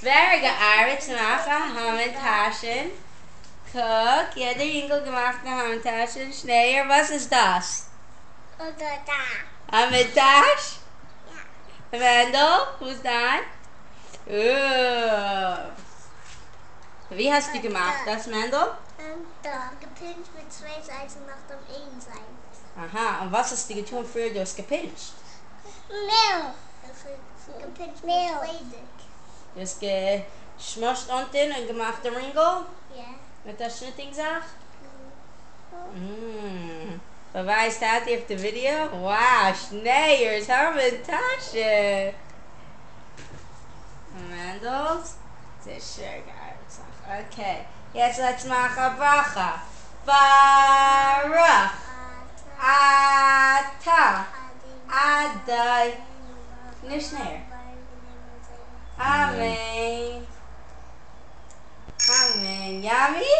Very gearbeitet machen, Hamantashen. Guck, jeder Jingle gemacht Hamantashen. Schneier, was ist das? Hamantash? Ja. Mendel, who's that? Wie hast du gemacht das, Mendel? Gepincht mit zwei Seiten nach dem Innenseite. Aha, und was hast du getan früher? Du hast gepincht? Milch. Gepincht mit zwei Dick. Du hast geschmoscht unten und gemacht den Ringel? Ja. Mit der Schnitting-Sache? Beweist hat die auf dem Video? Wow, Schneier's Hamantashen. Mendels? Das ist schön geil. Okay, jetzt let's machen Bracha. Barach. Ata. Adai. Nicht schneller. Amen. Amen. Yummy?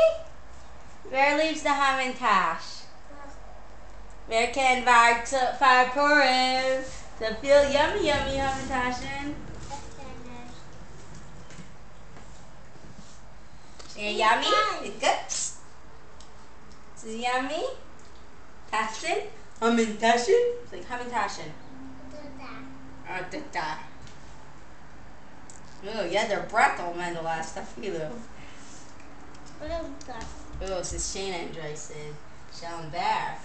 Wer liebt the Hamantash? Wer kennt Fire Purim? So feel yummy Hamantashen. Yummy? It's good? This is yummy? Tashen? Hamantashen? It's like Hamantashen. Oh, da. Oh, yeah, they're brattel, Mendel, stuff you do. Oh, es ist schön, André. Schauen Bär.